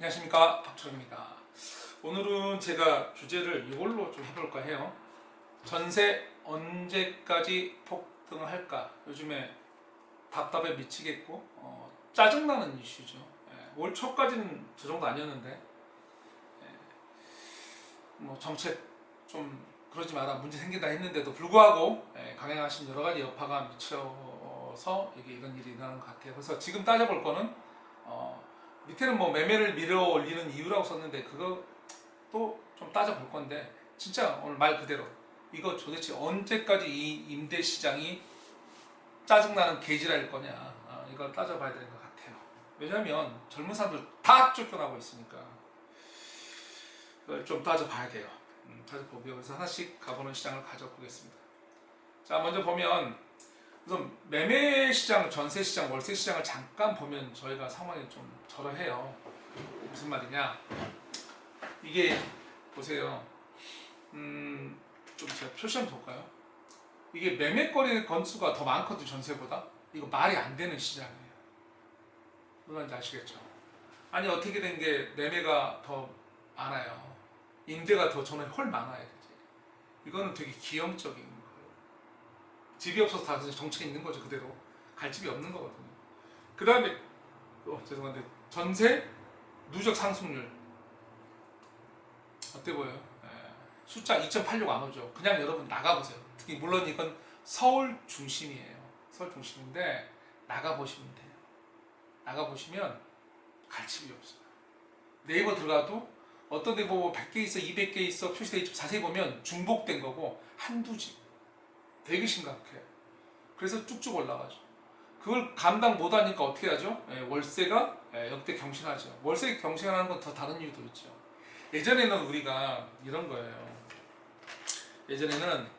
안녕하십니까, 박철입니다. 오늘은 제가 주제를 이걸로 좀 해볼까 해요. 전세 언제까지 폭등할까? 요즘에 답답해 미치겠고 짜증나는 이슈죠. 올 초까지는 저 정도 아니었는데 뭐 정책 좀 그러지 마라 문제 생긴다 했는데도 불구하고 강행하신 여러 가지 여파가 미쳐서 이게 이런 일이 일어나는 것 같아요. 그래서 지금 따져볼 거는 밑에는 뭐 매매를 밀어 올리는 이유라고 썼는데 그것도 좀 따져볼 건데 진짜 오늘 말 그대로 이거 도대체 언제까지 이 임대 시장이 짜증나는 개지랄일 거냐 이걸 따져봐야 되는 것 같아요. 왜냐하면 젊은 사람들 다 쫓겨나고 있으니까 그걸 좀 따져봐야 돼요. 따져보고요. 그래서 하나씩 가보는 시장을 가져보겠습니다. 자, 먼저 보면 우선 매매 시장, 전세 시장, 월세 시장을 잠깐 보면 저희가 상황이 좀 저러해요. 무슨 말이냐? 이게 보세요. 좀 제가 표시 한번 볼까요? 이게 매매거리 건수가 더 많거든요, 전세보다. 이거 말이 안 되는 시장이에요. 무슨 말인지 아시겠죠? 아니 어떻게 된 게 매매가 더 많아요. 임대가 더 저는 훨 많아야 되지. 이거는 되게 기형적인 거예요. 집이 없어서 다 정책이 있는 거죠. 그대로 갈 집이 없는 거거든요. 그 다음에 죄송한데 전세 누적 상승률 어때 보여요? 숫자 2.86 안 오죠. 그냥 여러분 나가보세요. 특히 물론 이건 서울 중심이에요. 서울 중심인데 나가보시면 돼요. 나가보시면 갈 집이 없어요. 네이버 들어가도 어떤 데 뭐 100개 있어 200개 있어 표시되어 있죠. 자세히 보면 중복된 거고 한두 집 되게 심각해요. 그래서 쭉쭉 올라가죠. 그걸 감당 못하니까 어떻게 하죠? 월세가 역대 경신하죠. 월세 경신하는 건 더 다른 이유도 있죠. 예전에는 우리가 이런 거예요. 예전에는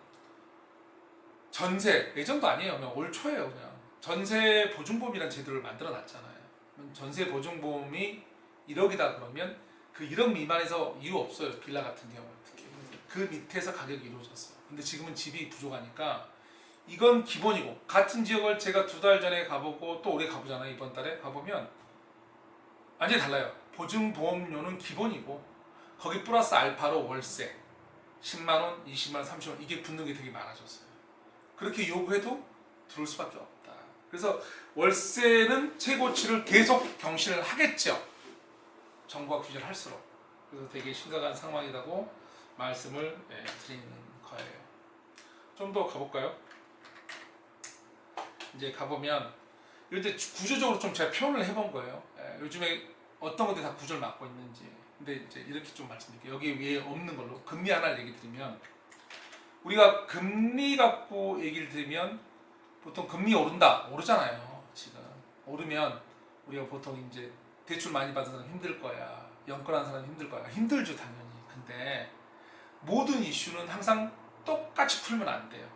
전세, 예전도 아니에요. 그냥 올 초예요. 그냥 전세 보증보험이라는 제도를 만들어 놨잖아요. 전세 보증보험이 1억이다 그러면 그 1억 미만에서 이유 없어요. 빌라 같은 경우 특히 그 밑에서 가격이 이루어졌어요. 근데 지금은 집이 부족하니까 이건 기본이고, 같은 지역을 제가 2달 전에 가보고 또 올해 가보잖아요. 이번 달에 가보면 완전히 달라요. 보증보험료는 기본이고 거기 플러스 알파로 월세 10만원, 20만원, 30만원 이게 붙는 게 되게 많아졌어요. 그렇게 요구해도 들어올 수밖에 없다. 그래서 월세는 최고치를 계속 경신을 하겠죠. 정부가 규제를 할수록. 그래서 되게 심각한 상황이라고 말씀을 드리는 거예요. 좀 더 가볼까요? 이제 가보면 이제 구조적으로 좀 제가 표현을 해본 거예요. 요즘에 어떤 것들이 다 구조를 맡고 있는지. 근데 이제 이렇게 좀 말씀드릴게요. 여기 위에 없는 걸로 금리 하나를 얘기 드리면, 우리가 금리 갖고 얘기를 드리면 보통 금리 오른다, 오르잖아요. 지금 오르면 우리가 보통 이제 대출 많이 받은 사람 힘들 거야, 연끌한 사람 힘들 거야. 힘들죠 당연히. 근데 모든 이슈는 항상 똑같이 풀면 안 돼요.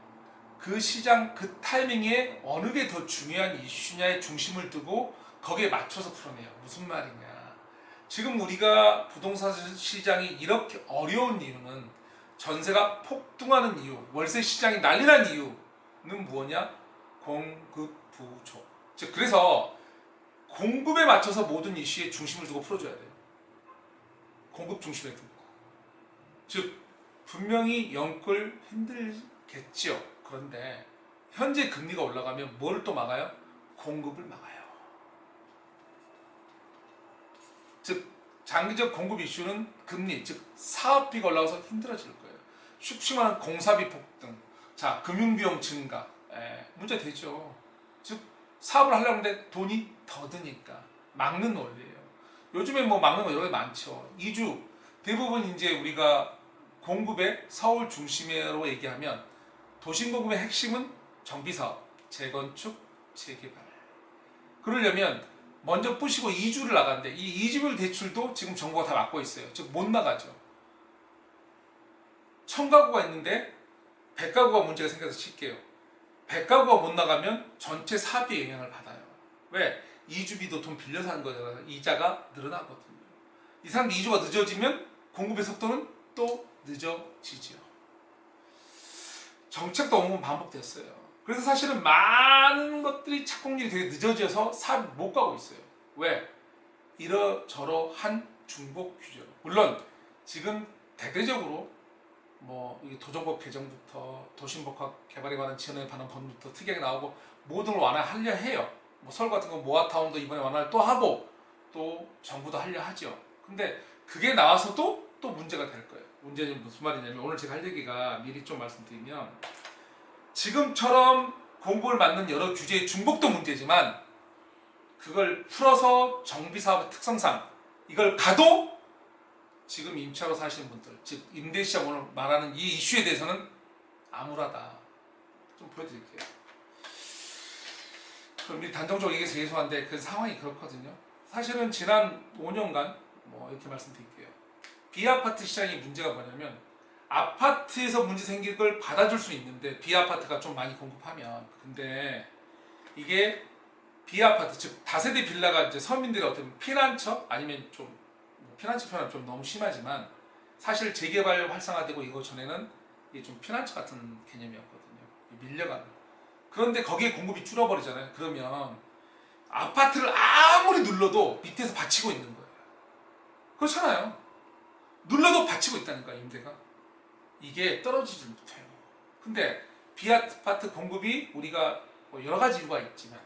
그 시장 그 타이밍에 어느 게 더 중요한 이슈냐에 중심을 두고 거기에 맞춰서 풀어내요. 무슨 말이냐? 지금 우리가 부동산 시장이 이렇게 어려운 이유는, 전세가 폭등하는 이유, 월세 시장이 난리난 이유는 뭐냐? 공급 부족. 즉 그래서 공급에 맞춰서 모든 이슈에 중심을 두고 풀어줘야 돼요. 공급 중심에 두고. 즉 분명히 연끌 힘들겠죠. 그런데 현재 금리가 올라가면 뭘 또 막아요? 공급을 막아요. 즉 장기적 공급 이슈는 금리, 즉 사업비가 올라가서 힘들어질 거예요. 쉽게 말하면 공사비 폭등, 자 금융비용 증가, 문제 되죠. 즉 사업을 하려고 하는데 돈이 더 드니까 막는 원리예요. 요즘에 뭐 막는 거 여러 개 많죠. 이주 대부분 이제 우리가 공급의 서울 중심으로 얘기하면 도심 공급의 핵심은 정비사업, 재건축, 재개발. 그러려면 먼저 부시고 이주를 나가는데 이 이주별 대출도 지금 정부가 다 막고 있어요. 즉 못 나가죠. 1000가구가 있는데 100가구가 문제가 생겨서 칠게요. 100가구가 못 나가면 전체 사업비에 영향을 받아요. 왜? 이주비도 돈 빌려서 하는 거잖아요. 이자가 늘어나거든요. 이 사람들 이주가 늦어지면 공급의 속도는 또 늦어지죠. 정책도 어느 반복됐어요. 그래서 사실은 많은 것들이 착공률이 되게 늦어져서 사업이 못 가고 있어요. 왜? 이러저러한 중복 규제. 물론 지금 대대적으로 뭐 이 도정법 개정부터 도심복합 개발에 관한 지원에 관한 법률부터 특이하게 나오고 모든 걸 완화하려 해요. 뭐 서울 같은 거 모아타운도 이번에 완화를 또 하고 또 정부도 하려 하죠. 근데 그게 나와서도 또 문제가 될 거예요. 문제는 무슨 말이냐면 오늘 제가 할 얘기가 미리 좀 말씀드리면 지금처럼 공급을 막는 여러 규제의 중복도 문제지만 그걸 풀어서 정비사업의 특성상 이걸 가도 지금 임차로 사시는 분들, 즉 임대시장 오늘 말하는 이 이슈에 대해서는 암울하다. 좀 보여드릴게요. 그럼 우리 단정적으로 얘기해서 죄송한데 그 상황이 그렇거든요. 사실은 지난 5년간 뭐 이렇게 말씀드릴게요. 비아파트 시장의 문제가 뭐냐면 아파트에서 문제 생길 걸 받아줄 수 있는데 비아파트가 좀 많이 공급하면 근데 이게 비아파트 즉 다세대 빌라가 이제 서민들이 어떤 피난처 아니면 좀 피난처 표현은 좀 너무 심하지만 사실 재개발 활성화되고 이거 전에는 이게 좀 피난처 같은 개념이었거든요. 밀려가는. 그런데 거기에 공급이 줄어버리잖아요. 그러면 아파트를 아무리 눌러도 밑에서 받치고 있는 거예요. 그렇잖아요. 눌러도 받치고 있다니까 임대가. 이게 떨어지지 못해요. 근데 비아파트 공급이 우리가 뭐 여러 가지 이유가 있지만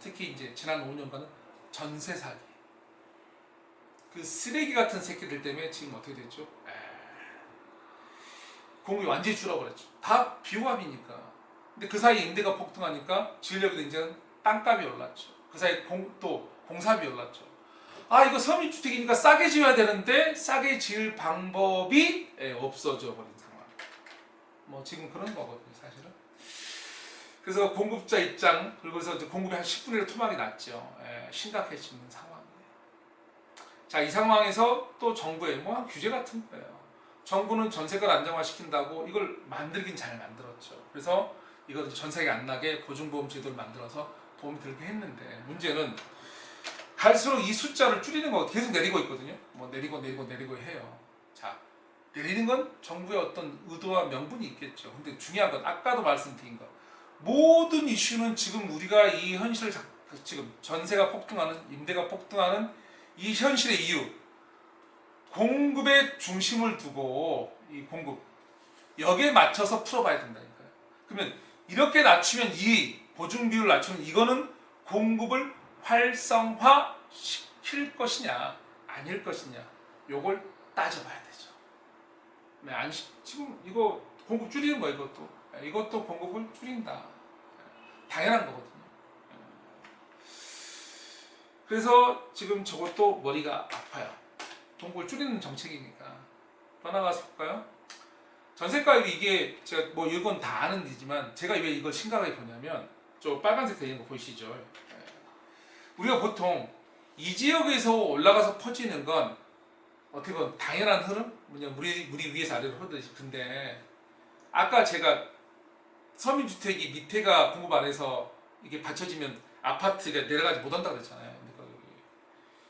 특히 이제 지난 5년간은 전세 사기. 그 쓰레기 같은 새끼들 때문에 지금 어떻게 됐죠? 공급이 완전히 줄어버렸죠. 다 비호감이니까. 근데 그 사이에 임대가 폭등하니까 지으려고 이제는 땅값이 올랐죠. 그 사이에 또 공사비 올랐죠. 아 이거 서민주택이니까 싸게 지어야 되는데 싸게 지을 방법이 없어져 버린 상황. 뭐 지금 그런 거거든요 사실은. 그래서 공급자 입장 그리고 그래서 공급이 한 10분의 1 토막이 났죠. 심각해지는 상황이에요. 자, 이 상황에서 또 정부의 뭐 규제 같은 거예요. 정부는 전세가를 안정화시킨다고 이걸 만들긴 잘 만들었죠. 그래서 이걸 전세가 안 나게 보증보험 제도를 만들어서 도움이 들게 했는데 문제는 갈수록 이 숫자를 줄이는 거 계속 내리고 있거든요. 뭐 내리고 해요. 자, 내리는 건 정부의 어떤 의도와 명분이 있겠죠. 근데 중요한 건 아까도 말씀드린 거 모든 이슈는 지금 우리가 이 현실을 지금 전세가 폭등하는 임대가 폭등하는 이 현실의 이유 공급에 중심을 두고 이 공급 여기에 맞춰서 풀어봐야 된다니까요. 그러면 이렇게 낮추면 이 보증 비율을 낮추면 이거는 공급을 활성화 시킬 것이냐 아닐 것이냐 요걸 따져봐야 되죠. 지금 이거 공급 줄이는 거야 이것도 공급을 줄인다. 당연한 거거든요. 그래서 지금 저것도 머리가 아파요. 공급을 줄이는 정책이니까. 더 나가서 볼까요? 전세가율이 이게 제가 뭐 이건 다 아는 일이지만 제가 왜 이걸 심각하게 보냐면 저 빨간색 되는 거 보이시죠? 우리가 보통 이 지역에서 올라가서 퍼지는 건 어떻게 보면 당연한 흐름? 물이 위에서 아래로 흐르듯이. 근데 아까 제가 서민주택이 밑에가 공급 안 해서 이게 받쳐지면 아파트가 내려가지 못한다 그랬잖아요.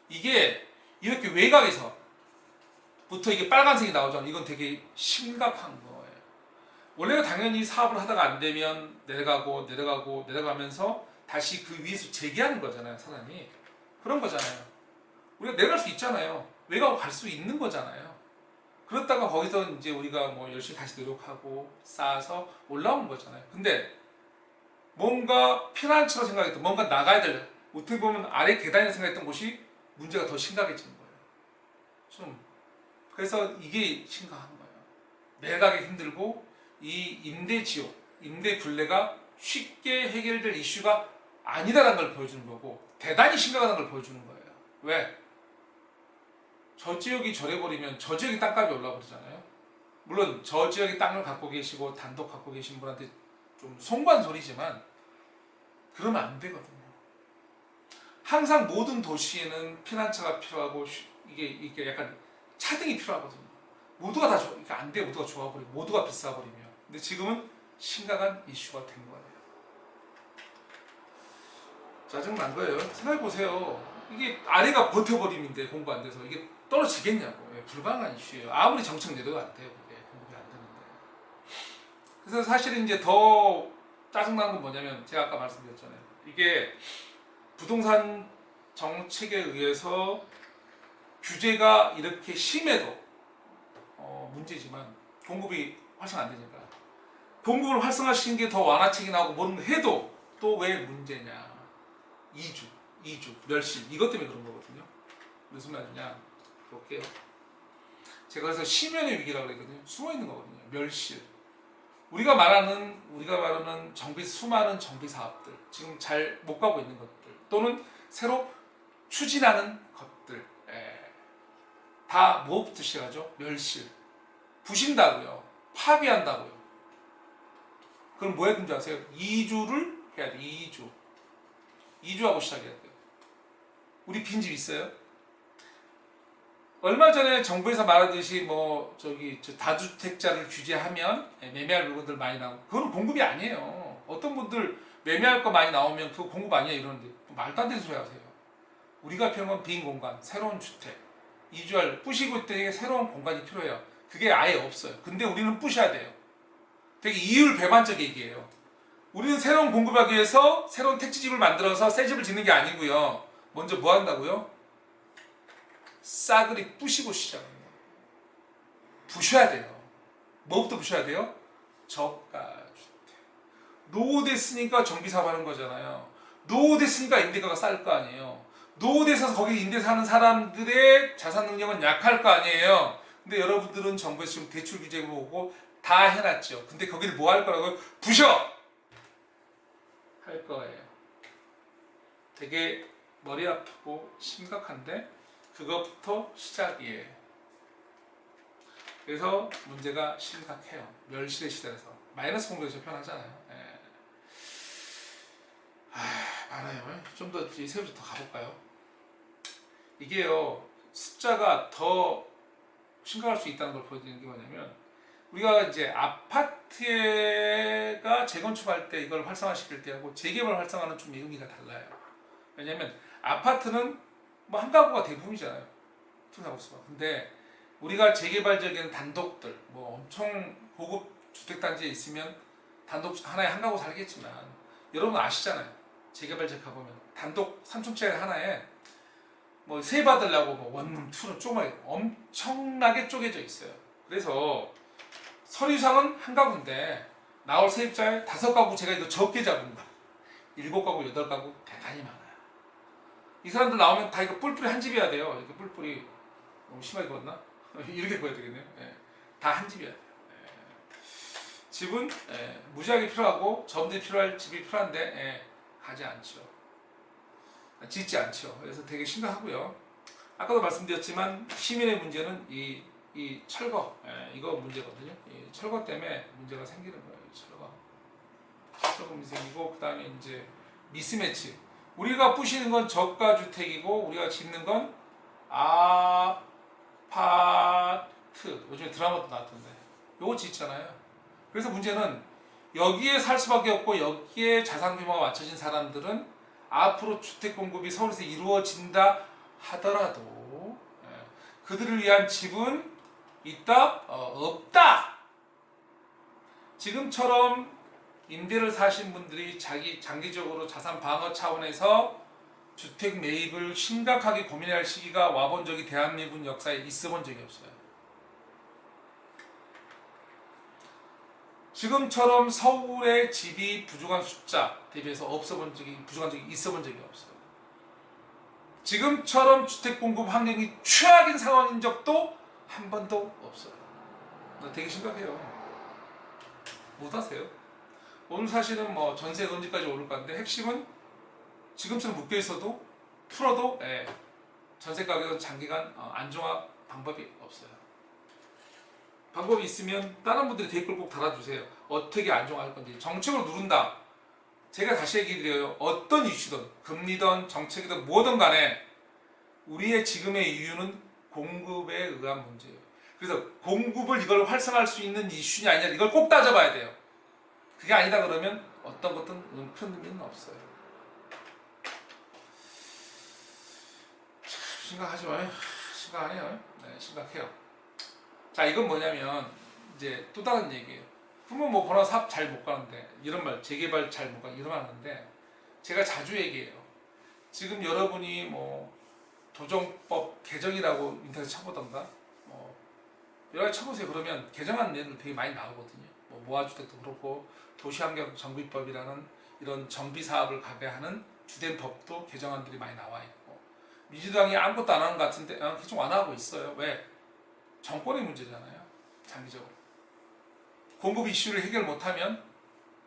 이게 이렇게 외곽에서부터 이게 빨간색이 나오잖아요. 이건 되게 심각한 거예요. 원래는 당연히 사업을 하다가 안 되면 내려가면서 다시 그 위에서 재기하는 거잖아요, 사람이. 그런 거잖아요. 우리가 내려갈 수 있잖아요. 외곽으로 갈 수 있는 거잖아요. 그렇다가 거기서 이제 우리가 뭐 열심히 다시 노력하고 쌓아서 올라오는 거잖아요. 근데 뭔가 피난처로 생각했던 뭔가 나가야 될 어떻게 보면 아래 계단이라고 생각했던 곳이 문제가 더 심각해지는 거예요. 그래서 이게 심각한 거예요. 매각이 힘들고 이 임대 지옥, 임대 굴레가 쉽게 해결될 이슈가 아니다라는 걸 보여주는 거고 대단히 심각하다는 걸 보여주는 거예요. 왜? 저 지역이 저래버리면 저 지역이 땅값이 올라버리잖아요. 물론 저 지역에 땅을 갖고 계시고 단독 갖고 계신 분한테 좀 송구한 소리지만 그러면 안 되거든요. 항상 모든 도시에는 피난처가 필요하고 이게 약간 차등이 필요하거든요. 모두가 다 그러니까 안 돼. 모두가 좋아버리고 모두가 비싸버리며. 근데 지금은 심각한 이슈가 된 거예요. 짜증난 거예요. 생각해보세요. 이게 아래가 버텨버림인데 공부 안 돼서 이게 떨어지겠냐고. 불가능한 이슈예요. 아무리 정책 내려도 안 돼요. 그게 공급이 안 되는데. 그래서 사실은 이제 더 짜증나는 건 뭐냐면 제가 아까 말씀드렸잖아요. 이게 부동산 정책에 의해서 규제가 이렇게 심해도 문제지만 공급이 활성 안 되니까 공급을 활성화시킨 게 더 완화책이 나오고 뭔 해도 또 왜 문제냐. 이주, 멸실 이것 때문에 그런 거거든요. 무슨 말이냐 볼게요. 제가 그래서 심연의 위기라고 그랬거든요. 숨어 있는 거거든요. 멸실. 우리가 말하는 수많은 정비 사업들, 지금 잘 못 가고 있는 것들, 또는 새로 추진하는 것들, 다 뭐부터 시작하죠? 멸실. 부신다고요. 파비한다고요. 그럼 뭐 해야 되는지 아세요? 이주를 해야 돼. 이주하고 시작해야 돼요. 우리 빈집 있어요? 얼마 전에 정부에서 말하듯이 다주택자를 규제하면 매매할 물건들 많이 나오고 그건 공급이 아니에요. 어떤 분들 매매할 거 많이 나오면 그거 공급 아니야 이러는데 말도 안 되는 소리 하세요. 우리가 필요한 건 빈 공간, 새로운 주택, 이주할 부시고 있더니 새로운 공간이 필요해요. 그게 아예 없어요. 근데 우리는 부셔야 돼요. 되게 이율 배반적 얘기예요. 우리는 새로운 공급하기 위해서 새로운 택지집을 만들어서 새 집을 짓는 게 아니고요. 먼저 뭐 한다고요? 싸그리 부시고 시작합니다. 부셔야 돼요. 뭐부터 부셔야 돼요? 저가주택. 노후됐으니까 정비사업 하는 거잖아요. 노후됐으니까 임대가가 쌀 거 아니에요. 노후돼서 거기 임대 사는 사람들의 자산 능력은 약할 거 아니에요. 근데 여러분들은 정부에서 지금 대출 규제 보고 다 해놨죠. 근데 거기를 뭐 할 거라고요? 부셔! 할 거예요. 되게 머리 아프고 심각한데 그것부터 시작이에요. 그래서 문제가 심각해요. 멸실의 시대에서 마이너스 공격에서 표현하잖아요. 많아요. 좀 더 세부터 더 가볼까요? 이게요 숫자가 더 심각할 수 있다는 걸 보여드리는 게 뭐냐면 우리가 이제 아파트가 재건축할 때 이걸 활성화시킬 때하고 재개발 활성화는 좀 의미가 달라요. 왜냐면 아파트는 뭐 한 가구가 대부분이잖아요. 투자하고서. 근데 우리가 재개발적인 단독들, 뭐 엄청 고급 주택단지에 있으면 단독 하나에 한 가구 살겠지만 여러분 아시잖아요. 재개발지에 가보면 단독 3층짜리 하나에 뭐 세 받으려고 뭐 원룸, 투룸 조그맣게 엄청나게 쪼개져 있어요. 그래서 서류상은 한 가구인데 나올 세입자에 5가구 제가 이거 적게 잡은 거예요. 7가구, 8가구 대단히 많아요. 이 사람들 나오면 다 이거 뿔뿔이 한 집이어야 돼요. 이렇게 뿔뿔이 너무 심하게 보였나? 이렇게 보여야 되겠네요. 다 한 집이어야 돼요. 집은 무지하게 필요하고 점들이 필요할 집이 필요한데 가지 않죠. 짓지 않죠. 그래서 되게 심각하고요. 아까도 말씀드렸지만 시민의 문제는 이 철거 이거 문제거든요. 이 철거 때문에 문제가 생기는 거예요. 이 철거 문제 생기고 그 다음에 이제 미스매치. 우리가 부시는 건 저가 주택이고 우리가 짓는 건 아파트. 요즘에 드라마도 나왔던데 요거 짓잖아요. 그래서 문제는 여기에 살 수밖에 없고 여기에 자산 규모가 맞춰진 사람들은 앞으로 주택 공급이 서울에서 이루어진다 하더라도 그들을 위한 집은 있다? 없다. 지금처럼 임대를 사신 분들이 장기적으로 자산 방어 차원에서 주택 매입을 심각하게 고민해야 할 시기가 와본 적이 대한민국 역사에 있어 본 적이 없어요. 지금처럼 서울의 집이 부족한 숫자 대비해서 부족한 적이 있어 본 적이 없어요. 지금처럼 주택 공급 환경이 최악인 상황인 적도 한 번도 없어요. 되게 심각해요. 못하세요? 오늘 사실은 뭐 전세가 언제까지 오를 건데 핵심은 지금처럼 묶여 있어도 풀어도 전세 가격은 장기간 안정화 방법이 없어요. 방법이 있으면 다른 분들이 댓글 꼭 달아주세요. 어떻게 안정화할 건지. 정책으로 누른다. 제가 다시 얘기드려요. 어떤 이슈든 금리든 정책이든 뭐든 간에 우리의 지금의 이유는 공급에 의한 문제예요. 그래서 공급을 이걸 활성화할 수 있는 이슈냐 아니냐 이걸 꼭 따져봐야 돼요. 그게 아니다 그러면 어떤 것든 큰 의미는 없어요. 참 심각하죠. 심각하네요. 네, 심각해요. 자, 이건 뭐냐면 이제 또 다른 얘기예요. 그러면 뭐 번화 사업 잘 못 가는데 이런 말 재개발 잘 못 가는 이런 말 하는데 제가 자주 얘기해요. 지금 여러분이 뭐 도정법 개정이라고 인터넷 쳐보던가 뭐 여러 가지 쳐보세요. 그러면 개정한 내용들 되게 많이 나오거든요. 뭐 모아주택도 그렇고 도시환경정비법이라는 이런 정비 사업을 가게하는 주된 법도 개정안들이 많이 나와 있고, 민주당이 아무것도 안 하는 것 같은데 계속 완화하고 있어요. 왜? 정권의 문제잖아요. 장기적으로 공급 이슈를 해결 못하면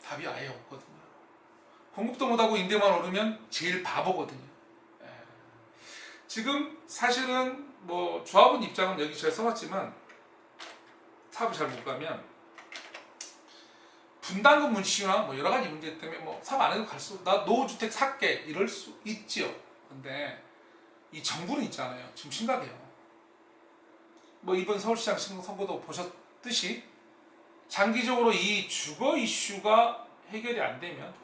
답이 아예 없거든요. 공급도 못하고 임대만 오르면 제일 바보거든요. 예. 지금 사실은 뭐 조합원 입장은 여기 제가 써놨지만 사업을 잘 못 가면 분담금 문시나 뭐 여러 가지 문제 때문에 뭐 사업 안 해도 갈 수, 나 노후주택 살게 이럴 수 있지요. 근데 이 정부는 있잖아요. 지금 심각해요. 뭐 이번 서울시장 선거도 보셨듯이 장기적으로 이 주거 이슈가 해결이 안 되면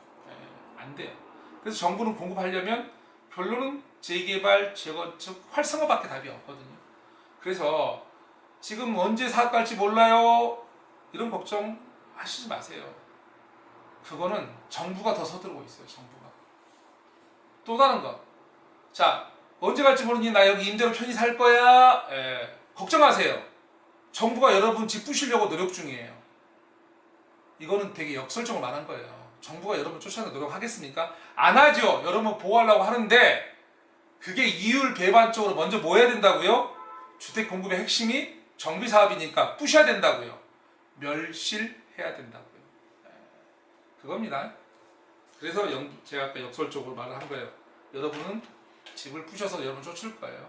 안 돼요. 그래서 정부는 공급하려면 결론은 재개발, 재건축, 활성화밖에 답이 없거든요. 그래서 지금 언제 사업 갈지 몰라요. 이런 걱정 하시지 마세요. 그거는 정부가 더 서두르고 있어요. 정부가. 또 다른 거. 자, 언제 갈지 모르니 나 여기 임대로 편히 살 거야. 걱정하세요. 정부가 여러분 집 부시려고 노력 중이에요. 이거는 되게 역설적으로 말한 거예요. 정부가 여러분 쫓아내는 노력하겠습니까? 안 하죠. 여러분 보호하려고 하는데 그게 이율 배반적으로 먼저 뭐 해야 된다고요? 주택 공급의 핵심이 정비 사업이니까 부셔야 된다고요. 멸실해야 된다고요. 그겁니다. 그래서 제가 아까 역설적으로 말을 한 거예요. 여러분은 집을 부셔서 여러분 쫓을 거예요.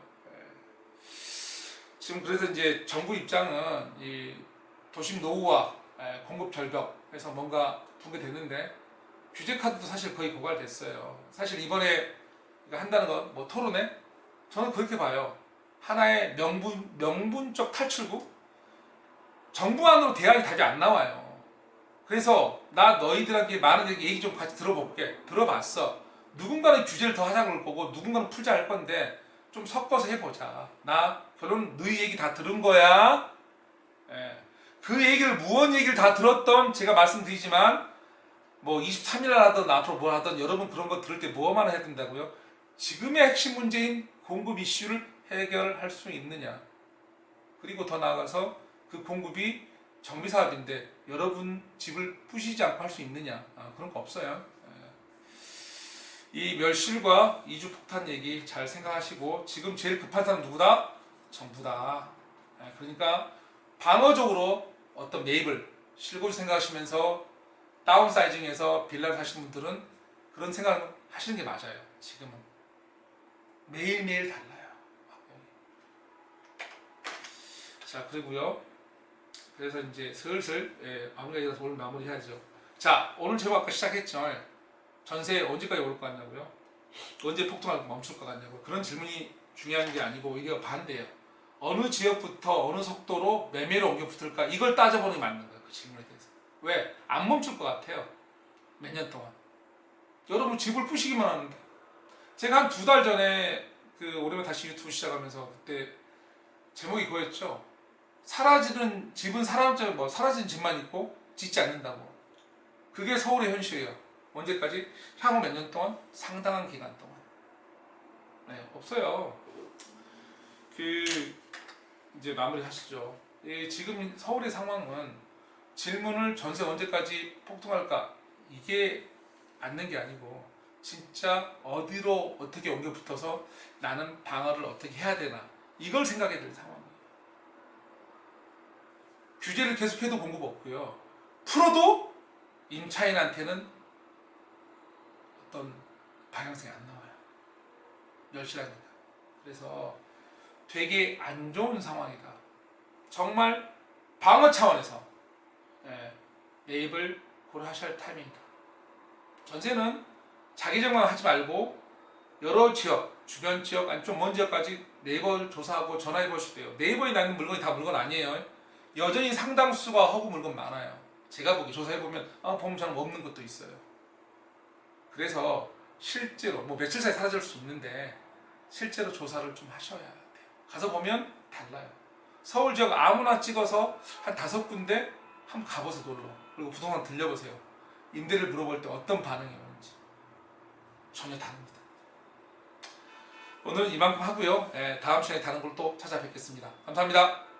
지금 그래서 이제 정부 입장은 이 도심 노후화, 공급 절벽에서 뭔가 붕괴됐는데 규제 카드도 사실 거의 고갈됐어요. 사실 이번에 한다는 거 뭐 토론회 저는 그렇게 봐요. 하나의 명분적 탈출구. 정부 안으로 대안이 답이 안 나와요. 그래서 나 너희들한테 많은 얘기 좀 같이 들어볼게. 들어봤어. 누군가는 규제를 더 하자 그럴 거고 누군가는 풀자 할 건데 좀 섞어서 해보자. 나 결론 너희 얘기 다 들은 거야. 그 얘기를 무언 얘기를 다 들었던 제가 말씀드리지만 뭐 23일 하든 앞으로 뭘 하든 여러분 그런 거 들을 때 뭐만 해야 된다고요? 지금의 핵심 문제인 공급 이슈를 해결할 수 있느냐. 그리고 더 나아가서 그 공급이 정비 사업인데 여러분 집을 부시지 않고 할 수 있느냐. 그런 거 없어요. 이 멸실과 이주 폭탄 얘기 잘 생각하시고 지금 제일 급한 사람 누구다? 정부다. 그러니까 방어적으로 어떤 매입을 실거주 생각하시면서 다운사이징해서 빌라를 사시는 분들은 그런 생각을 하시는 게 맞아요. 지금은 매일매일 달라요. 자, 그리고요. 그래서 이제 슬슬 마무리가 오늘 마무리해야죠. 자, 오늘 제가 아까 시작했죠. 전세 언제까지 오를 것 같냐고요? 언제 폭등할 멈출 것 같냐고요? 그런 질문이 중요한 게 아니고 오히려 반대예요. 어느 지역부터 어느 속도로 매매로 옮겨 붙을까? 이걸 따져보는 게 맞는 거예요. 그 질문에 대해서. 왜? 안 멈출 것 같아요. 몇 년 동안. 여러분 집을 부시기만 하는데. 제가 한 2달 전에 오랜만에 다시 유튜브 시작하면서 그때 제목이 그거였죠. 사라지는 집은 사라지는 집만 있고 짓지 않는다고. 그게 서울의 현실이에요. 언제까지? 향후 몇 년 동안? 상당한 기간 동안. 없어요. 이제 마무리 하시죠. 지금 서울의 상황은 질문을 전세 언제까지 폭등할까? 이게 않는 게 아니고 진짜 어디로 어떻게 옮겨 붙어서 나는 방어를 어떻게 해야 되나 이걸 생각해야 될 상황이에요. 규제를 계속해도 공급 없고요. 풀어도 임차인한테는 어떤 방향성이 안 나와요. 멸실하니까. 그래서 되게 안 좋은 상황이다. 정말 방어 차원에서 매입을 고려하셔야 할 타이밍이다. 전세는 자기장만 하지 말고 여러 지역, 주변 지역, 아니 좀 먼 지역까지 네이버를 조사하고 전화해 보셔도 돼요. 네이버에 나는 물건이 다 물건 아니에요. 여전히 상당수가 허구 물건 많아요. 제가 보기 조사해 보면 보면 저는 없는 것도 있어요. 그래서 실제로 뭐 며칠 사이에 사라질 수 있는데 실제로 조사를 좀 하셔야 돼요. 가서 보면 달라요. 서울 지역 아무나 찍어서 한 5군데 한번 가보세요. 놀러. 그리고 부동산 들려보세요. 임대를 물어볼 때 어떤 반응이 오는지 전혀 다릅니다. 오늘 이만큼 하고요. 다음 시간에 다른 걸 또 찾아뵙겠습니다. 감사합니다.